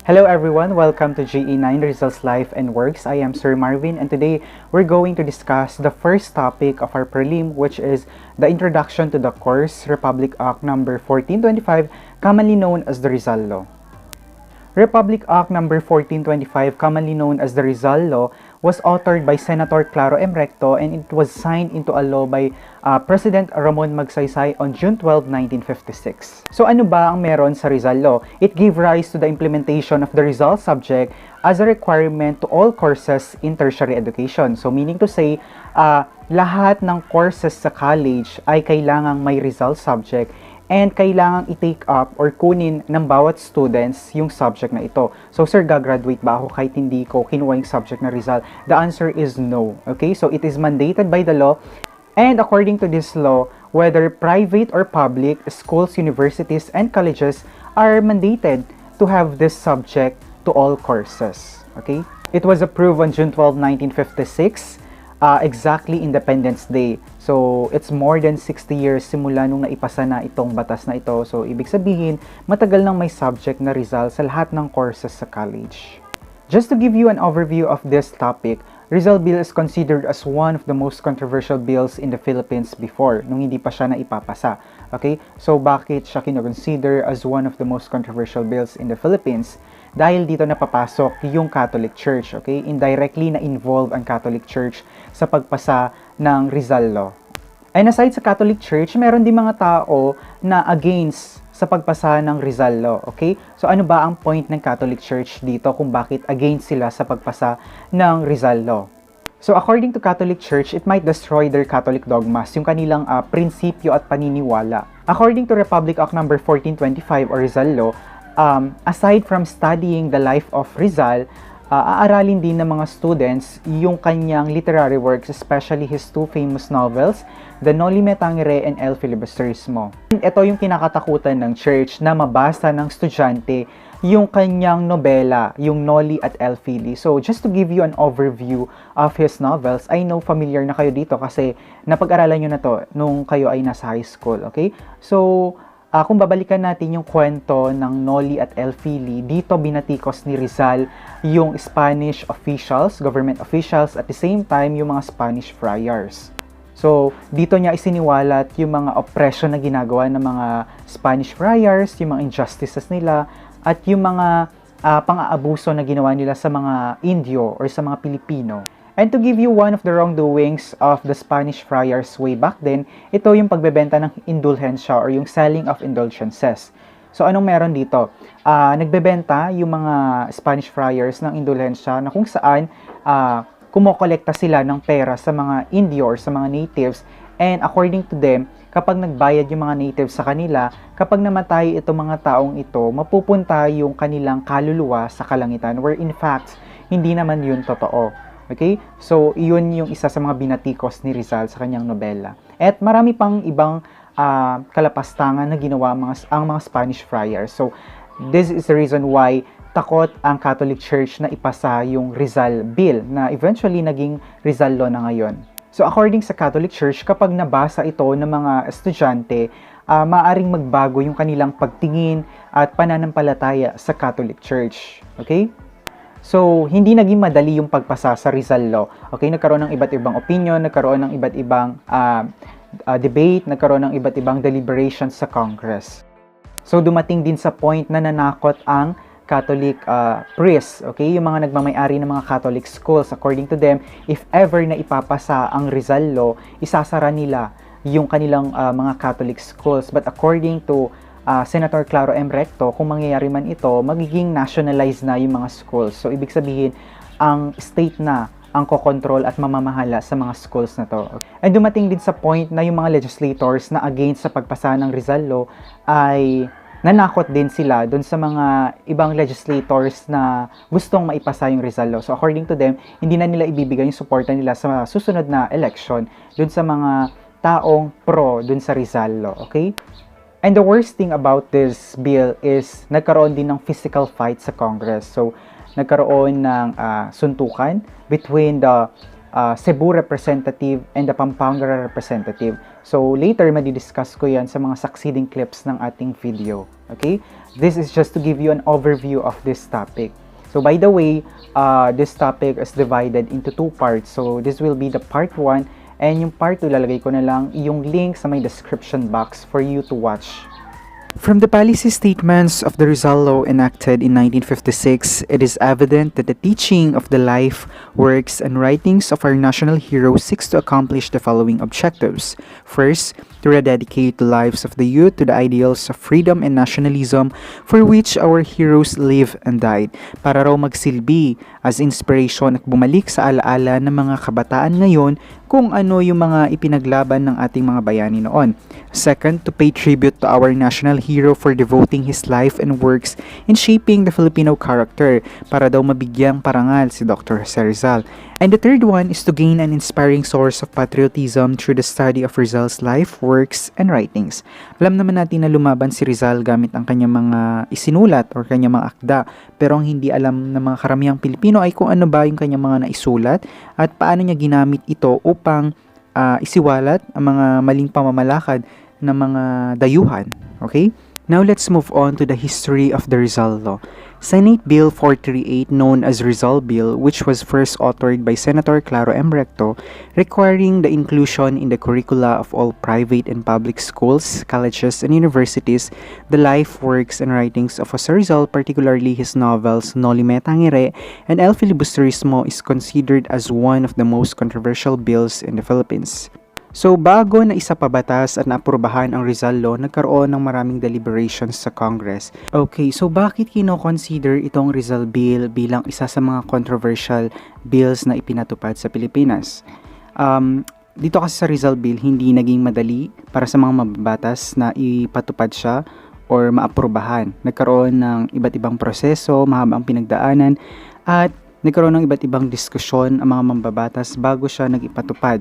Hello everyone, welcome to GE9 Results Life and Works. I am Sir Marvin and today we're going to discuss the first topic of our prelim, which is the introduction to the course Republic Act number 1425, commonly known as the RIZAL Law. Republic Act number 1425, commonly known as the RIZAL Law, was authored by Senator Claro M. Recto and it was signed into a law by President Ramon Magsaysay on June 12, 1956. So ano ba ang meron sa RIZAL Law? It gave rise to the implementation of the RIZAL subject as a requirement to all courses in tertiary education. So meaning to say, lahat ng courses sa college ay kailangang may RIZAL subject and kailangang i-take up or kunin ng bawat students yung subject na ito. So, sir, gagraduate ba ako kahit hindi ko kinuha yung subject na RIZAL? The answer is no. Okay? So, it is mandated by the law. And according to this law, whether private or public, schools, universities, and colleges are mandated to have this subject to all courses. Okay? It was approved on June 12, 1956. Exactly Independence Day. So, it's more than 60 years simula nung naipasa na itong batas na ito. So, ibig sabihin, matagal nang may subject na RIZAL sa lahat ng courses sa college. Just to give you an overview of this topic, RIZAL bill is considered as one of the most controversial bills in the Philippines before, nung hindi pa siya naipapasa. Okay? So, bakit siya kinoconsider as one of the most controversial bills in the Philippines? Dahil dito napapasok yung Catholic Church, okay? Indirectly na-involve ang Catholic Church sa pagpasa ng RIZAL Law. And aside sa Catholic Church, meron din mga tao na against sa pagpasa ng RIZAL Law, okay? So ano ba ang point ng Catholic Church dito kung bakit against sila sa pagpasa ng RIZAL Law? So according to Catholic Church, it might destroy their Catholic dogmas, yung kanilang prinsipyo at paniniwala. According to Republic Act number 1425 or RIZAL Law, aside from studying the life of Rizal, aaralin din ng mga students yung kanyang literary works, especially his two famous novels, The Noli Me Tangere and El Filibusterismo. Ito yung kinakatakutan ng church na mabasa ng estudyante yung kanyang nobela, yung Noli at El Fili. So, just to give you an overview of his novels, I know familiar na kayo dito kasi napag-aralan nyo na to nung kayo ay nasa high school, okay? So, kung babalikan natin yung kwento ng Noli at El Fili, dito binatikos ni Rizal yung Spanish officials, government officials, at the same time yung mga Spanish friars. So, dito niya isiniwalat yung mga oppression na ginagawa ng mga Spanish friars, yung mga injustices nila, at yung mga pang-aabuso na ginawa nila sa mga Indio or sa mga Pilipino. And to give you one of the wrongdoings of the Spanish friars way back then, ito yung pagbebenta ng indulhensya or yung selling of indulgences. So anong meron dito? Nagbebenta yung mga Spanish friars ng indulhensya na kung saan kumokolekta sila ng pera sa mga Indio or sa mga natives. And according to them, kapag nagbayad yung mga natives sa kanila, kapag namatay itong mga taong ito, mapupunta yung kanilang kaluluwa sa kalangitan, where in fact, hindi naman yun totoo. Okay? So, iyon yung isa sa mga binatikos ni Rizal sa kanyang nobela. At marami pang ibang kalapastangan na ginawa ang mga Spanish friars. So, this is the reason why takot ang Catholic Church na ipasa yung Rizal Bill na eventually naging RIZAL Law na ngayon. So, according sa Catholic Church, kapag nabasa ito ng mga estudyante, maaring magbago yung kanilang pagtingin at pananampalataya sa Catholic Church. Okay? So, hindi naging madali yung pagpasa sa RIZAL Law. Okay, nagkaroon ng iba't ibang opinion, nagkaroon ng iba't ibang debate, nagkaroon ng iba't ibang deliberations sa Congress. So, dumating din sa point na nanakot ang Catholic priests, okay, yung mga nagmamay-ari ng mga Catholic schools. According to them, if ever na ipapasa ang RIZAL Law, isasara nila yung kanilang mga Catholic schools. But according to Senator Claro M. Recto, kung mangyayari man ito, magiging nationalized na yung mga schools. So, ibig sabihin, ang state na ang kokontrol at mamamahala sa mga schools na to. And dumating din sa point na yung mga legislators na against sa pagpasa ng RIZAL Law ay nanakot din sila dun sa mga ibang legislators na gustong maipasa yung RIZAL Law. So, according to them, hindi na nila ibibigay yung suporta nila sa susunod na election dun sa mga taong pro dun sa RIZAL Law. Okay? And the worst thing about this bill is nagkaroon din ng physical fight sa Congress. So, nagkaroon ng suntukan between the Cebu representative, and the Pampanga representative. So, later, madidiscuss ko yan sa mga succeeding clips ng ating video. Okay? This is just to give you an overview of this topic. So, by the way, this topic is divided into 2 parts. So, this will be the part 1, and yung part 2, lalagay ko na lang yung link sa may description box for you to watch. From the policy statements of the RIZAL Law enacted in 1956, it is evident that the teaching of the life, works, and writings of our national hero seeks to accomplish the following objectives. First, to rededicate the lives of the youth to the ideals of freedom and nationalism for which our heroes lived and died, para raw magsilbi as inspiration at bumalik sa alaala ng mga kabataan ngayon kung ano yung mga ipinaglaban ng ating mga bayani noon. Second, to pay tribute to our national hero for devoting his life and works in shaping the Filipino character, para daw mabigyang parangal si Dr. Rizal. And the third one is to gain an inspiring source of patriotism through the study of Rizal's life, works, and writings. Alam naman natin na lumaban si Rizal gamit ang kanyang mga isinulat or kanyang mga akda, pero ang hindi alam ng mga karamihang Pilipino ay kung ano ba yung kanyang mga naisulat at paano niya ginamit ito upang isiwalat ang mga maling pamamalakad ng mga dayuhan. Okay? Now let's move on to the history of the RIZAL Law. Senate Bill 438, known as RIZAL Bill, which was first authored by Senator Claro M. Recto, requiring the inclusion in the curricula of all private and public schools, colleges, and universities the life, works, and writings of Jose Rizal, particularly his novels Noli Me Tangere and El Filibusterismo, is considered as one of the most controversial bills in the Philippines. So, bago na isapabatas at naaprubahan ang RIZAL Law, nagkaroon ng maraming deliberations sa Congress. Okay, so bakit kino-consider itong RIZAL Bill bilang isa sa mga controversial bills na ipinatupad sa Pilipinas? Dito kasi sa RIZAL Bill, hindi naging madali para sa mga mababatas na ipatupad siya or maaprubahan. Nagkaroon ng iba't ibang proseso, mahabang pinagdaanan, at nagkaroon ng iba't ibang diskusyon ang mga mambabatas bago siya nag-ipatupad.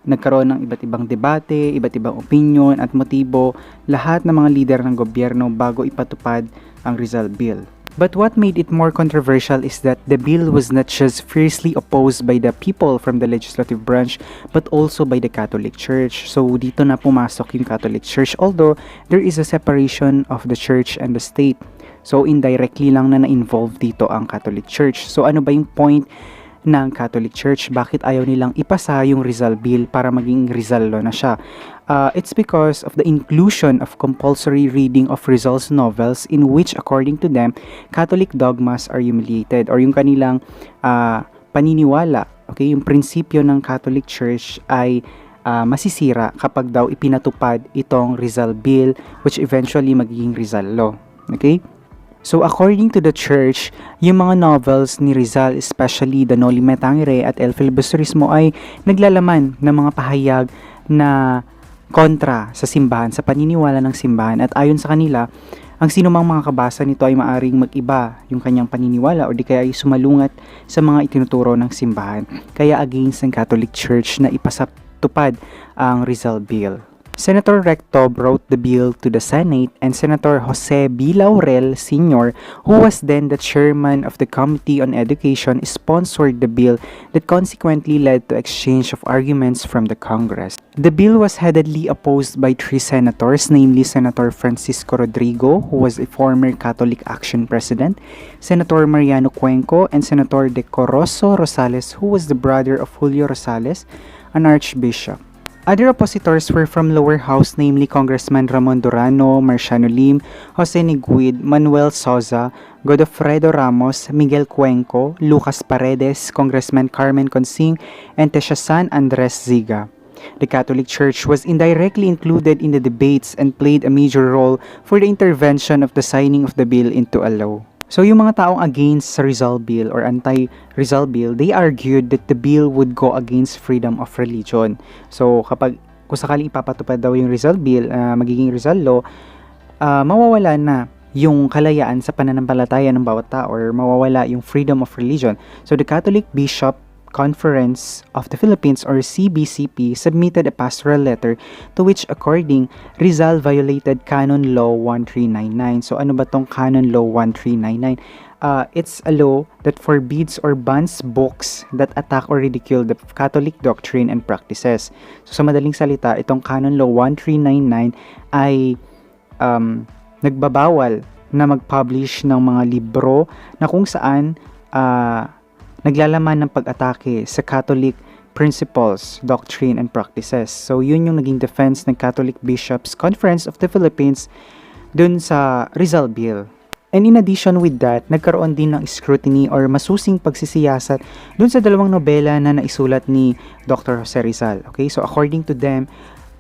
Nagkaroon ng iba't ibang debate, iba't ibang opinion at motibo, lahat ng mga lider ng gobyerno bago ipatupad ang RIZAL Bill. But what made it more controversial is that the bill was not just fiercely opposed by the people from the legislative branch, but also by the Catholic Church. So dito na pumasok yung Catholic Church, although there is a separation of the Church and the state. So indirectly lang na na-involve dito ang Catholic Church. So ano ba yung point ng Catholic Church? Bakit ayaw nilang ipasa yung RIZAL Bill para maging RIZAL Law na siya? It's because of the inclusion of compulsory reading of Rizal's novels in which, according to them, Catholic dogmas are humiliated, or yung kanilang paniniwala, okay, yung prinsipyo ng Catholic Church ay masisira kapag daw ipinatupad itong RIZAL Bill, which eventually magiging RIZAL Law. Okay? So, according to the church, yung mga novels ni Rizal, especially the Noli Me Tangere at El Filibusterismo, ay naglalaman ng mga pahayag na kontra sa simbahan, sa paniniwala ng simbahan. At ayon sa kanila, ang sinumang mga kabasa nito ay maaring mag-iba yung kanyang paniniwala o di kaya ay sumalungat sa mga itinuturo ng simbahan. Kaya against ng Catholic Church na ipasatupad ang RIZAL Bill. Senator Recto brought the bill to the Senate, and Senator Jose B. Laurel Sr., who was then the chairman of the Committee on Education, sponsored the bill that consequently led to exchange of arguments from the Congress. The bill was heatedly opposed by 3 senators, namely Senator Francisco Rodrigo, who was a former Catholic Action President, Senator Mariano Cuenco, and Senator De Corozo Rosales, who was the brother of Julio Rosales, an archbishop. Other oppositors were from lower house, namely Congressman Ramon Durano, Marciano Lim, Jose Niguid, Manuel Soza, Godofredo Ramos, Miguel Cuenco, Lucas Paredes, Congressman Carmen Consing, and Teshasan Andres Ziga. The Catholic Church was indirectly included in the debates and played a major role for the intervention of the signing of the bill into a law. So yung mga taong against sa RIZAL Bill or anti-RIZAL Bill, they argued that the bill would go against freedom of religion. So kung sakaling ipapatupad daw yung RIZAL Bill, magiging RIZAL Law, mawawala na yung kalayaan sa pananampalataya ng bawat tao or mawawala yung freedom of religion. So the Catholic Bishop Conference of the Philippines or CBCP submitted a pastoral letter to which according Rizal violated Canon Law 1399. So ano ba tong Canon Law 1399? it's a law that forbids or bans books that attack or ridicule the Catholic doctrine and practices. So sa madaling salita, itong Canon Law 1399 ay nagbabawal na mag-publish ng mga libro na kung saan naglalaman ng pag-atake sa Catholic principles, doctrine, and practices. So, yun yung naging defense ng Catholic Bishops' Conference of the Philippines dun sa Rizal Bill. And in addition with that, nagkaroon din ng scrutiny or masusing pagsisiyasat dun sa dalawang nobela na naisulat ni Dr. Jose Rizal. Okay, so according to them,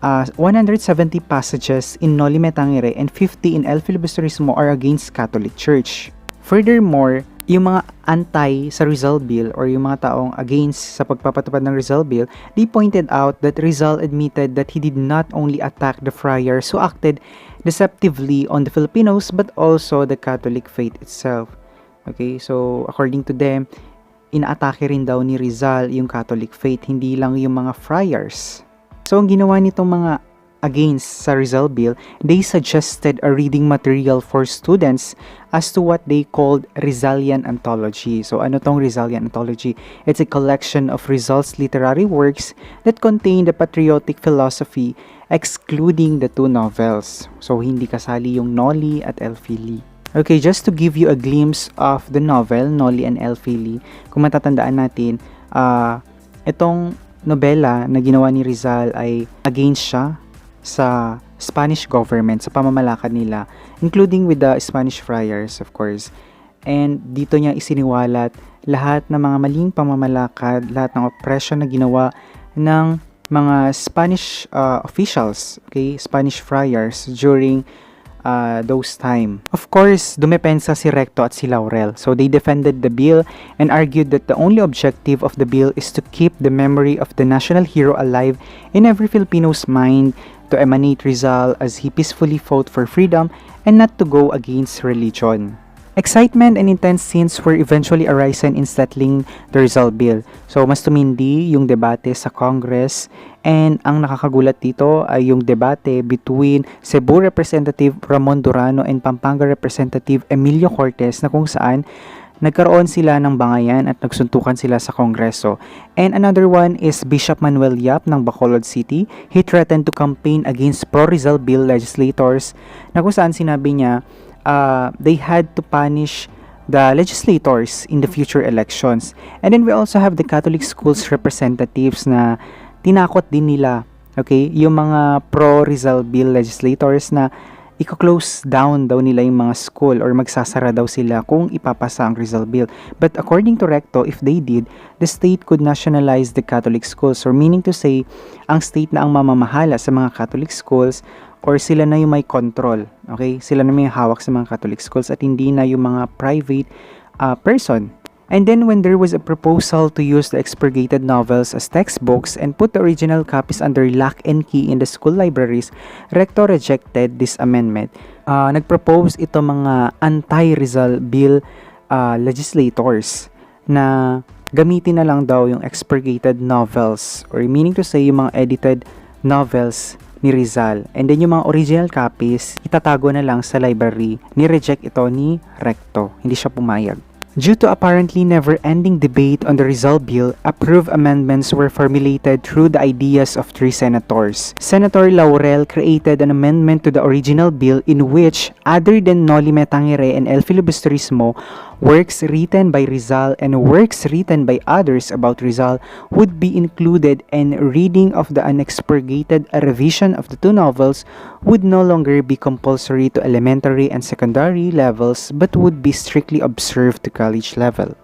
170 passages in Noli Me Tangere and 50 in El Filibusterismo are against Catholic Church. Furthermore, yung mga anti sa Rizal Bill or yung mga taong against sa pagpapatupad ng Rizal Bill, they pointed out that Rizal admitted that he did not only attack the friars who acted deceptively on the Filipinos but also the Catholic faith itself. Okay, so according to them, inaatake rin daw ni Rizal yung Catholic faith, hindi lang yung mga friars. So ang ginawa nitong mga against sa Rizal Bill, they suggested a reading material for students as to what they called Rizalian Anthology. So ano tong Rizalian Anthology? It's a collection of Rizal's literary works that contain the patriotic philosophy excluding the two novels. So hindi kasali yung Noli at El Fili. Okay, just to give you a glimpse of the novel, Noli and El Fili, kung matatandaan natin, itong nobela na ginawa ni Rizal ay against siya sa Spanish government, sa pamamalakad nila, including with the Spanish friars, of course. And dito niya isiniwalat lahat ng mga maling pamamalakad, lahat ng oppression na ginawa ng mga Spanish officials, okay, Spanish friars during those time. Of course, dumepensa si Recto at si Laurel. So they defended the bill and argued that the only objective of the bill is to keep the memory of the national hero alive in every Filipino's mind, to emanate Rizal as he peacefully fought for freedom and not to go against religion. Excitement and intense scenes were eventually arisen in settling the Rizal Bill. So mas tumindi yung debate sa Congress, and ang nakakagulat dito ay yung debate between Cebu Representative Ramon Durano and Pampanga Representative Emilio Cortez, na kung saan nagkaroon sila ng bangayan at nagsuntukan sila sa Kongreso. And another one is Bishop Manuel Yap ng Bacolod City. He threatened to campaign against pro-Rizal Bill legislators, na kung saan sinabi niya they had to punish the legislators in the future elections. And then we also have the Catholic schools representatives na tinakot din nila, okay, yung mga pro-Rizal Bill legislators na i-close down daw nila yung mga school or magsasara daw sila kung ipapasa ang Rizal Bill. But according to Recto, if they did, the state could nationalize the Catholic schools, or meaning to say, ang state na ang mamamahala sa mga Catholic schools, or sila na yung may control, okay? Sila na may hawak sa mga Catholic schools at hindi na yung mga private person. And then when there was a proposal to use the expurgated novels as textbooks and put the original copies under lock and key in the school libraries, Recto rejected this amendment. Nagpropose ito mga anti-Rizal Bill legislators na gamitin na lang daw yung expurgated novels, or meaning to say yung mga edited novels ni Rizal. And then yung mga original copies, itatago na lang sa library. Ni-reject ito ni Recto. Hindi siya pumayag. Due to apparently never-ending debate on the Rizal Bill, approved amendments were formulated through the ideas of 3 senators. Senator Laurel created an amendment to the original bill in which, other than Noli Me Tangere and El Filibusterismo, works written by Rizal and works written by others about Rizal would be included, and reading of the unexpurgated revision of the 2 novels would no longer be compulsory to elementary and secondary levels but would be strictly observed to college level.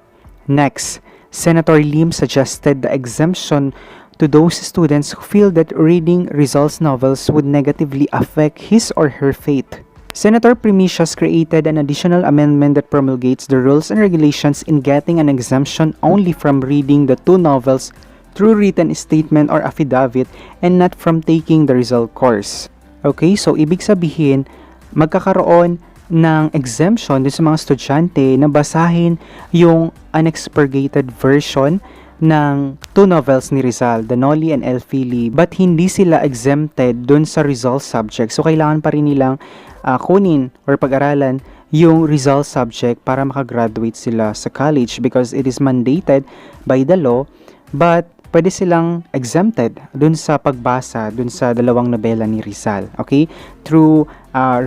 Next, Senator Lim suggested the exemption to those students who feel that reading Rizal's novels would negatively affect his or her faith. Senator Primicius created an additional amendment that promulgates the rules and regulations in getting an exemption only from reading the 2 novels through written statement or affidavit and not from taking the Rizal course. Okay, so ibig sabihin, magkakaroon ng exemption din sa mga estudyante na basahin yung unexpurgated version ng 2 novels ni Rizal, the Noli and El Fili, but hindi sila exempted dun sa Rizal subject. So kailangan pa rin nilang kunin or pag-aralan yung Rizal subject para makagraduate sila sa college because it is mandated by the law, but pwede silang exempted dun sa pagbasa dun sa dalawang nobela ni Rizal, okay? Through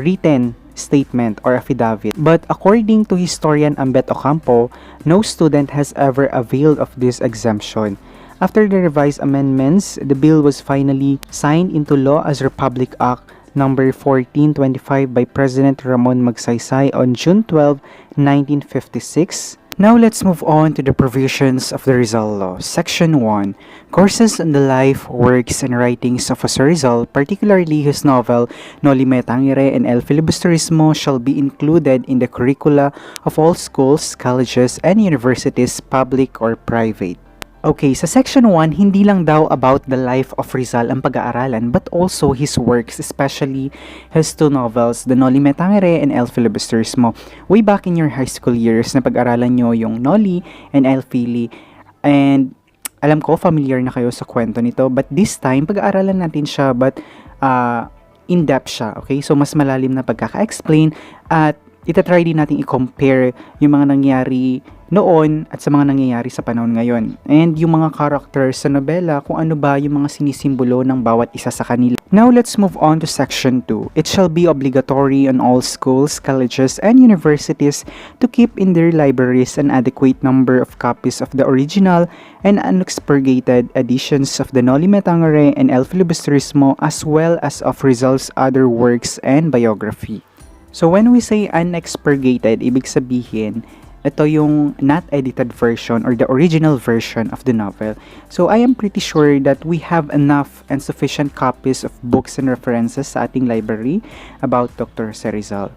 written statement or affidavit. But according to historian Ambet Ocampo, no student has ever availed of this exemption. After the revised amendments, the bill was finally signed into law as Republic Act number 1425 by President Ramon Magsaysay on June 12, 1956. Now let's move on to the provisions of the RIZAL Law. Section 1. Courses on the life, works, and writings of Jose Rizal, particularly his novel Noli Me Tangere and El Filibusterismo, shall be included in the curricula of all schools, colleges, and universities, public or private. Okay, sa Section 1, hindi lang daw about the life of Rizal ang pag-aaralan, but also his works, especially his two novels, The Noli Me Tangere and El Filibusterismo. Way back in your high school years, na pag-aralan nyo yung Noli and El Fili, and alam ko, familiar na kayo sa kwento nito, but this time, pag-aaralan natin siya, but in-depth siya, okay? So, mas malalim na pagkaka-explain, at itatry din natin i-compare yung mga nangyari noon at sa mga nangyayari sa panahon ngayon. And yung mga characters sa nobela, kung ano ba yung mga sinisimbolo ng bawat isa sa kanila. Now, let's move on to Section 2. It shall be obligatory on all schools, colleges, and universities to keep in their libraries an adequate number of copies of the original and unexpurgated editions of the Noli Me Tangere and El Filibusterismo, as well as of Rizal's other works and biography. So, when we say unexpurgated, ibig sabihin, ito yung not edited version or the original version of the novel. So, I am pretty sure that we have enough and sufficient copies of books and references sa ating library about Dr. Jose Rizal.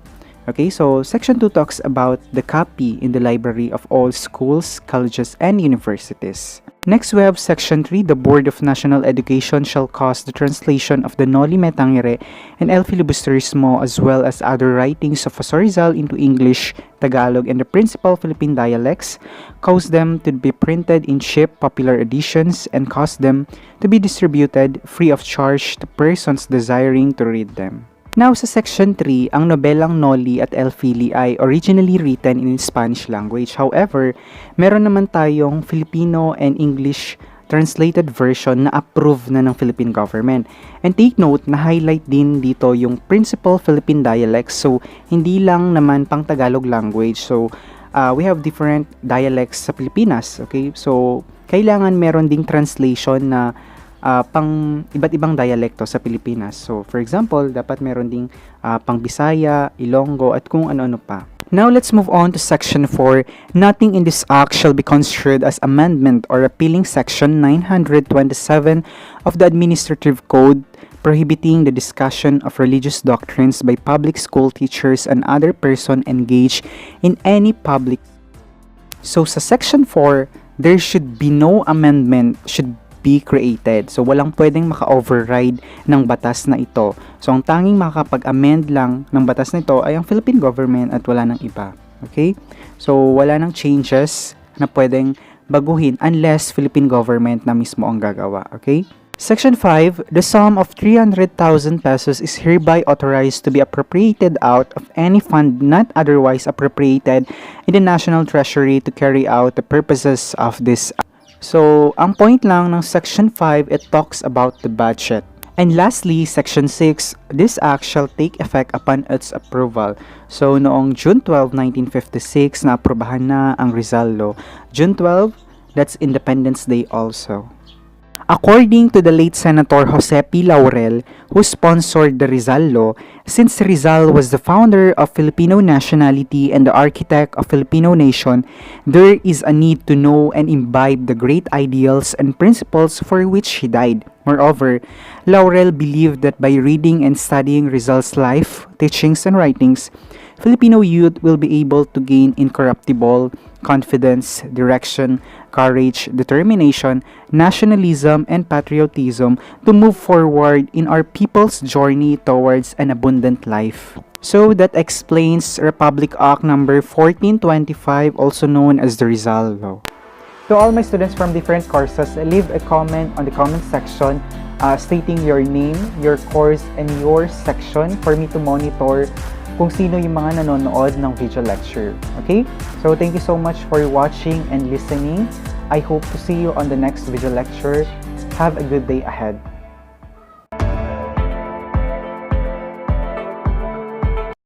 Okay, so Section 2 talks about the copy in the library of all schools, colleges, and universities. Next, we have Section 3. The Board of National Education shall cause the translation of the Noli Me Tangere and El Filibusterismo as well as other writings of Jose Rizal into English, Tagalog, and the principal Philippine dialects, cause them to be printed in cheap, popular editions, and cause them to be distributed free of charge to persons desiring to read them. Now, sa Section 3, ang nobelang Noli at El Fili ay originally written in Spanish language. However, meron naman tayong Filipino and English translated version na approved na ng Philippine government. And take note, na-highlight din dito yung principal Philippine dialects. So, hindi lang naman pang Tagalog language. So, we have different dialects sa Pilipinas. Okay? So, kailangan meron ding translation na pang iba't ibang dialekto sa Pilipinas. So, for example, dapat meron ding pang Bisaya, Ilonggo, at kung ano-ano pa. Now, let's move on to Section 4. Nothing in this act shall be construed as amendment or repealing Section 927 of the Administrative Code prohibiting the discussion of religious doctrines by public school teachers and other person engaged in any public. So, sa Section 4, there should be no amendment should be created. So, walang pwedeng maka-override ng batas na ito. So, ang tanging makakapag-amend lang ng batas na ito ay ang Philippine government at wala nang iba. Okay? So, wala nang changes na pwedeng baguhin unless Philippine government na mismo ang gagawa. Okay? Section 5, the sum of 300,000 pesos is hereby authorized to be appropriated out of any fund not otherwise appropriated in the National Treasury to carry out the purposes of this. So, ang point lang ng Section 5, it talks about the budget. And lastly, Section 6, this act shall take effect upon its approval. So, noong June 12, 1956, na-aprobahan na ang RIZAL Law. June 12, that's Independence Day also. According to the late Senator Jose P. Laurel, who sponsored the RIZAL Law, since Rizal was the founder of Filipino nationality and the architect of Filipino nation, there is a need to know and imbibe the great ideals and principles for which he died. Moreover, Laurel believed that by reading and studying Rizal's life, teachings, and writings, Filipino youth will be able to gain incorruptible confidence, direction, courage, determination, nationalism, and patriotism to move forward in our people's journey towards an abundant life. So that explains Republic Act number 1425, also known as the RIZAL Law. To all my students from different courses, leave a comment on the comment section stating your name, your course, and your section for me to monitor kung sino yung mga nanonood ng video lecture. Okay? So, thank you so much for watching and listening. I hope to see you on the next video lecture. Have a good day ahead.